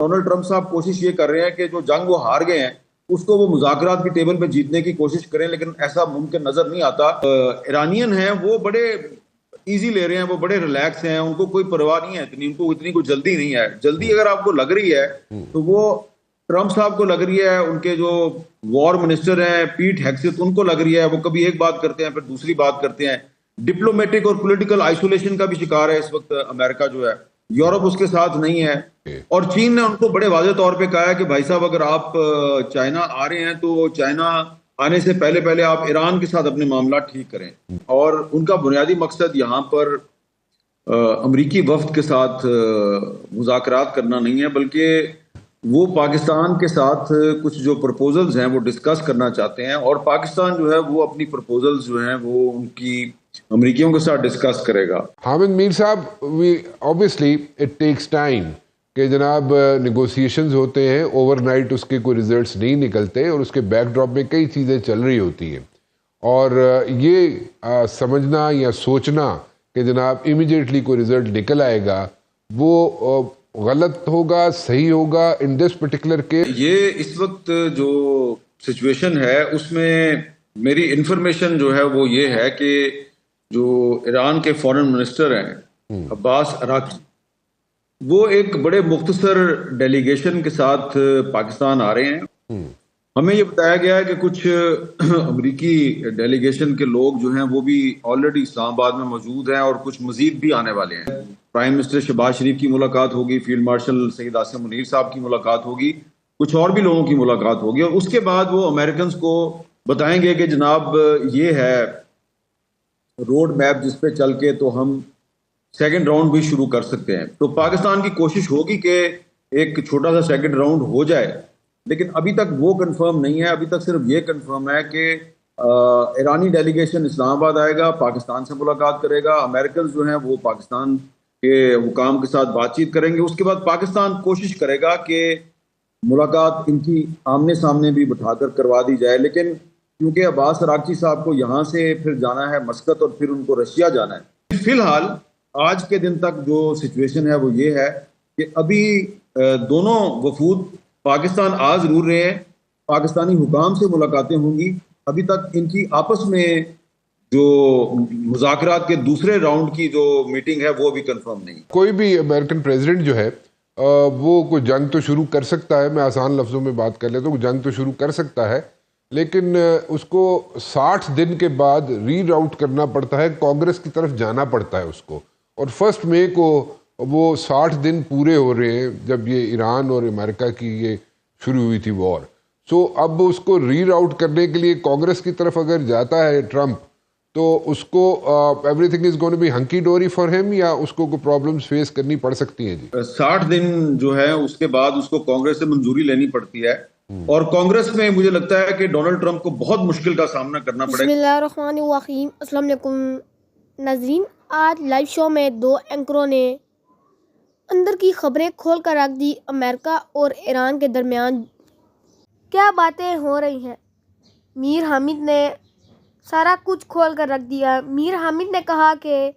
Donald Trump صاحب کوشش یہ کر رہے ہیں کہ جو جنگ وہ ہار گئے ہیں اس کو وہ مذاکرات کی ٹیبل پہ جیتنے کی کوشش کریں، لیکن ایسا ممکن نظر نہیں آتا۔ ایرانین ہیں وہ بڑے ایزی لے رہے ہیں، وہ بڑے ریلیکس ہیں، ان کو کوئی پرواہ نہیں ہے، ان کو اتنی کوئی جلدی نہیں ہے۔ جلدی اگر آپ کو لگ رہی ہے تو وہ ٹرمپ صاحب کو لگ رہی ہے، ان کے جو وار منسٹر ہیں پیٹ ہیگسیت ان کو لگ رہی ہے، وہ کبھی ایک بات کرتے ہیں پھر دوسری بات کرتے ہیں۔ ڈپلومیٹک اور پولیٹیکل آئسولیشن کا بھی شکار ہے اس وقت امریکہ جو ہے، یورپ اس کے ساتھ نہیں ہے، اور چین نے ان کو بڑے واضح طور پہ کہا ہے کہ بھائی صاحب اگر آپ چائنا آ رہے ہیں تو چائنا آنے سے پہلے آپ ایران کے ساتھ اپنے معاملات ٹھیک کریں، اور ان کا بنیادی مقصد یہاں پر امریکی وفد کے ساتھ مذاکرات کرنا نہیں ہے، بلکہ وہ پاکستان کے ساتھ کچھ جو پرپوزلز ہیں وہ ڈسکس کرنا چاہتے ہیں، اور پاکستان جو ہے وہ اپنی پرپوزلز جو ہیں وہ ان کی امریکیوں کے ساتھ ڈسکس کرے گا۔ حامد میر صاحب، obviously it takes time کہ جناب نیگوسیشنز ہوتے ہیں، اوور نائٹ اس کے کوئی ریزلٹس نہیں نکلتے، اور اس کے بیک ڈراپ میں کئی چیزیں چل رہی ہوتی ہیں، اور یہ سمجھنا یا سوچنا کہ جناب امیڈیٹلی کوئی ریزلٹ نکل آئے گا وہ غلط ہوگا، صحیح ہوگا ان دس پرٹیکولر کیس۔ یہ اس وقت جو سچویشن ہے اس میں میری انفارمیشن جو ہے وہ یہ ہے کہ جو ایران کے فارن منسٹر ہیں عباس عراقچی، وہ ایک بڑے مختصر ڈیلیگیشن کے ساتھ پاکستان آ رہے ہیں۔ ہمیں یہ بتایا گیا ہے کہ کچھ امریکی ڈیلیگیشن کے لوگ جو ہیں وہ بھی آلریڈی اسلام آباد میں موجود ہیں، اور کچھ مزید بھی آنے والے ہیں۔ پرائم منسٹر شہباز شریف کی ملاقات ہوگی، فیلڈ مارشل سید عاصم منیر صاحب کی ملاقات ہوگی، کچھ اور بھی لوگوں کی ملاقات ہوگی، اور اس کے بعد وہ امریکنز کو بتائیں گے کہ جناب یہ ہے روڈ میپ جس پہ چل کے تو ہم سیکنڈ راؤنڈ بھی شروع کر سکتے ہیں۔ تو پاکستان کی کوشش ہوگی کہ ایک چھوٹا سا سیکنڈ راؤنڈ ہو جائے، لیکن ابھی تک وہ کنفرم نہیں ہے۔ ابھی تک صرف یہ کنفرم ہے کہ ایرانی ڈیلیگیشن اسلام آباد آئے گا، پاکستان سے ملاقات کرے گا، امریکنز جو ہیں وہ پاکستان کے حکام کے ساتھ بات چیت کریں گے، اس کے بعد پاکستان کوشش کرے گا کہ ملاقات ان کی آمنے سامنے بھی بٹھا کر کروا دی جائے، لیکن کیونکہ عباس عراقچی صاحب کو یہاں سے پھر جانا ہے مسقط اور پھر ان کو رشیا جانا ہے۔ فی الحال آج کے دن تک جو سچویشن ہے وہ یہ ہے کہ ابھی دونوں وفود پاکستان آ ضرور رہے ہیں، پاکستانی حکام سے ملاقاتیں ہوں گی، ابھی تک ان کی آپس میں جو مذاکرات کے دوسرے راؤنڈ کی جو میٹنگ ہے وہ بھی کنفرم نہیں۔ کوئی بھی امریکن پریزیڈنٹ جو ہے وہ کوئی جنگ تو شروع کر سکتا ہے، میں آسان لفظوں میں بات کر لیتا ہوں، جنگ تو شروع کر سکتا ہے، لیکن اس کو 60 دن کے بعد ری راؤٹ کرنا پڑتا ہے، کانگریس کی طرف جانا پڑتا ہے اس کو، اور 1 مئی کو وہ 60 دن پورے ہو رہے ہیں جب یہ ایران اور امریکہ کی یہ شروع ہوئی تھی وار۔ سو اب اس کو ری راؤٹ کرنے کے لیے کانگریس کی طرف اگر جاتا ہے ٹرمپ تو اس کو every thing is gone be hunky dory for him, یا اس کو کوئی پرابلمس فیس کرنی پڑ سکتی ہیں؟ جی 60 دن جو ہے اس کے بعد اس کو کانگریس سے منظوری لینی پڑتی ہے، اور کانگریس میں مجھے لگتا ہے کہ ڈونلڈ ٹرمپ کو بہت مشکل کا سامنا کرنا پڑے گا۔ بسم اللہ الرحمن الرحیم۔ السلام علیکم ناظرین، آج لائیو شو میں 2 اینکروں نے اندر کی خبریں کھول کر رکھ دی۔ امریکہ اور ایران کے درمیان کیا باتیں ہو رہی ہیں، میر حامد نے سارا کچھ کھول کر رکھ دیا۔ میر حامد نے کہا کہ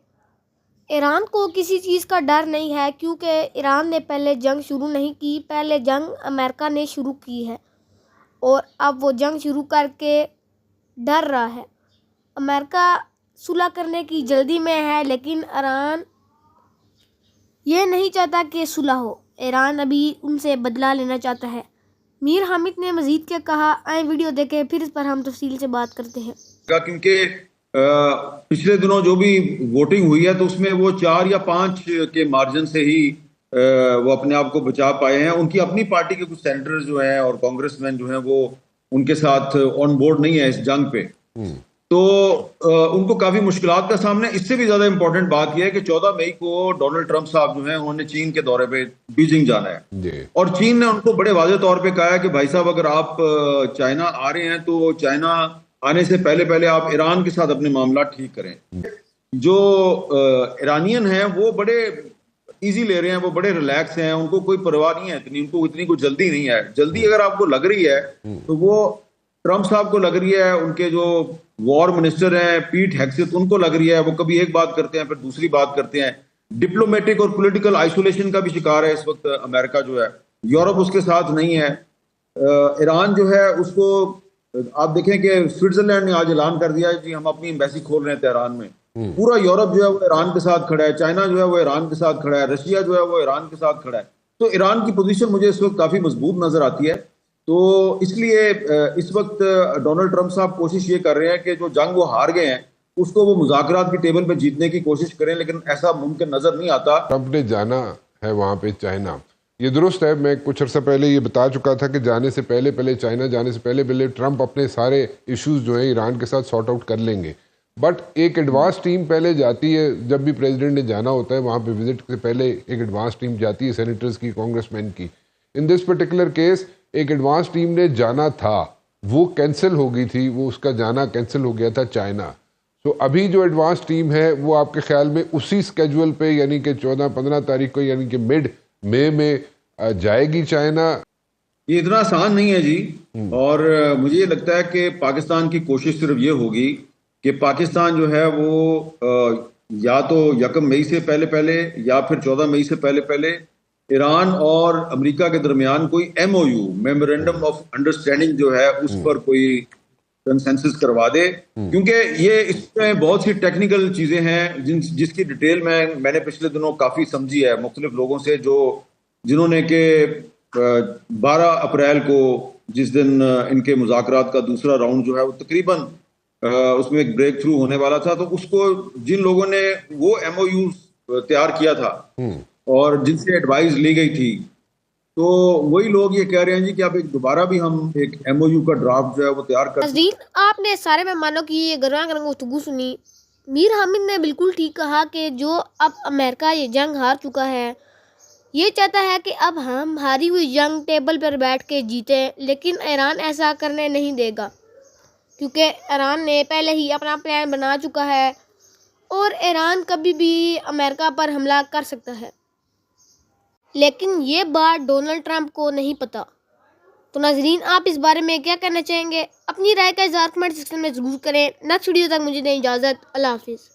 ایران کو کسی چیز کا ڈر نہیں ہے، کیونکہ ایران نے پہلے جنگ شروع نہیں کی، پہلے جنگ امریکہ نے شروع کی ہے، اور اب وہ جنگ شروع کر کے ڈر رہا ہے۔ امریکہ صلح کرنے کی جلدی میں ہے، لیکن ایران یہ نہیں چاہتا کہ صلح ہو، ایران ابھی ان سے بدلہ لینا چاہتا ہے۔ میر حامد نے مزید کیا کہا، آئیں ویڈیو دیکھیں پھر اس پر ہم تفصیل سے بات کرتے ہیں۔ کیونکہ پچھلے دنوں جو بھی ووٹنگ ہوئی ہے تو اس میں وہ 4 یا 5 کے مارجن سے ہی وہ اپنے آپ کو بچا پائے ہیں۔ ان کی اپنی پارٹی کے کچھ سینیٹر جو ہیں اور کانگریس مین جو ہیں وہ ان کے ساتھ آن بورڈ نہیں ہے اس جنگ پہ، تو ان کو کافی مشکلات کا سامنا ہے۔ اس سے بھی زیادہ امپورٹنٹ بات یہ ہے کہ 14 مئی کو ڈونلڈ ٹرمپ صاحب جو ہیں انہوں نے چین کے دورے پہ بیجنگ جانا ہے، اور چین نے ان کو بڑے واضح طور پہ کہا ہے کہ بھائی صاحب اگر آپ چائنا آ رہے ہیں تو چائنا آنے سے پہلے آپ ایران کے ساتھ اپنے معاملات ٹھیک کریں۔ جو ایرانین ہیں وہ بڑے ایزی لے رہے ہیں، وہ بڑے ریلیکس ہیں، ان کو کوئی پرواہ نہیں ہے، ان کو اتنی کوئی جلدی نہیں ہے۔ جلدی اگر آپ کو لگ رہی ہے تو وہ ٹرمپ صاحب کو لگ رہی ہے، ان کے جو وار منسٹر ہیں پیٹ ہیگسیت ان کو لگ رہی ہے، وہ کبھی ایک بات کرتے ہیں پھر دوسری بات کرتے ہیں۔ ڈپلومیٹک اور پولیٹیکل آئسولیشن کا بھی شکار ہے اس وقت امریکہ جو ہے، یورپ اس کے ساتھ نہیں ہے. ایران جو ہے اس کو آپ دیکھیں کہ سوئٹزرلینڈ نے آج اعلان کر دیا ہے جی ہم اپنی ایمبیسی کھول رہے ہیں تہران میں. پورا یورپ جو ہے وہ ایران کے ساتھ کھڑا ہے, چائنا جو ہے وہ ایران کے ساتھ کھڑا ہے, رشیا جو ہے وہ ایران کے ساتھ کھڑا ہے. تو ایران کی پوزیشن مجھے اس وقت کافی مضبوط نظر آتی ہے. تو اس لیے اس وقت ڈونلڈ ٹرمپ صاحب کوشش یہ کر رہے ہیں کہ جو جنگ وہ ہار گئے ہیں اس کو وہ مذاکرات کی ٹیبل پہ جیتنے کی کوشش کریں, لیکن ایسا ممکن نظر نہیں آتا. ٹرمپ نے جانا ہے وہاں پہ چائنا, یہ درست ہے. میں کچھ عرصہ پہلے یہ بتا چکا تھا کہ جانے سے پہلے چائنا جانے سے پہلے ٹرمپ اپنے سارے ایشوز جو ہیں ایران کے ساتھ سارٹ آؤٹ کر لیں گے. بٹ ایک ایڈوانس ٹیم پہلے جاتی ہے, جب بھی پریزیڈنٹ نے جانا ہوتا ہے وہاں پہ وزٹ سے پہلے ایک ایڈوانس ٹیم جاتی ہے سینیٹرز کی, کانگریس مین کی. ان دس پرٹیکولر کیس ایک ایڈوانس ٹیم نے جانا تھا, وہ کینسل ہو گئی تھی, وہ اس کا جانا کینسل ہو گیا تھا چائنا. تو ابھی جو ایڈوانس ٹیم ہے وہ آپ کے خیال میں اسی سکیجول پہ یعنی کہ 14-15 تاریخ کو یعنی کہ مڈ مئی میں جائے گی چائنا؟ یہ اتنا آسان نہیں ہے جی. اور مجھے یہ لگتا ہے کہ پاکستان کی کوشش صرف یہ ہوگی کہ پاکستان جو ہے وہ یا تو 1 مئی سے پہلے یا پھر 14 مئی سے پہلے ایران اور امریکہ کے درمیان کوئی MOU میمورینڈم آف انڈرسٹینڈنگ جو ہے اس پر کوئی کنسنسس کروا دے, کیونکہ یہ اس میں بہت سی ٹیکنیکل چیزیں ہیں جس کی ڈیٹیل میں نے پچھلے دنوں کافی سمجھی ہے مختلف لوگوں سے جنہوں نے کہ 12 اپریل کو جس دن ان کے مذاکرات کا دوسرا راؤنڈ جو ہے وہ تقریباً اس میں ایک بریک تھرو ہونے والا تھا, تو اس کو جن لوگوں نے وہ MOU تیار کیا تھا اور جن سے ایڈوائز لی گئی تھی, تو وہی لوگ یہ کہہ رہے ہیں جی کہ اب دوبارہ بھی ہم ایک MOU کا ڈرافٹ جو ہے وہ تیار کر. ناظرین, آپ نے سارے مہمانوں کی یہ گرما گرم گفتگو سنی. میر حامد نے بالکل ٹھیک کہا کہ جو اب امریکہ یہ جنگ ہار چکا ہے یہ چاہتا ہے کہ اب ہم ہاری ہوئی جنگ ٹیبل پر بیٹھ کے جیتیں, لیکن ایران ایسا کرنے نہیں دے گا کیونکہ ایران نے پہلے ہی اپنا پلان بنا چکا ہے اور ایران کبھی بھی امریکہ پر حملہ کر سکتا ہے. لیکن یہ بات ڈونلڈ ٹرمپ کو نہیں پتہ. تو ناظرین, آپ اس بارے میں کیا کہنا چاہیں گے؟ اپنی رائے کا اظہار کمنٹ سیکشن میں ضرور کریں. نیکسٹ ویڈیو تک مجھے دیں اجازت. اللہ حافظ.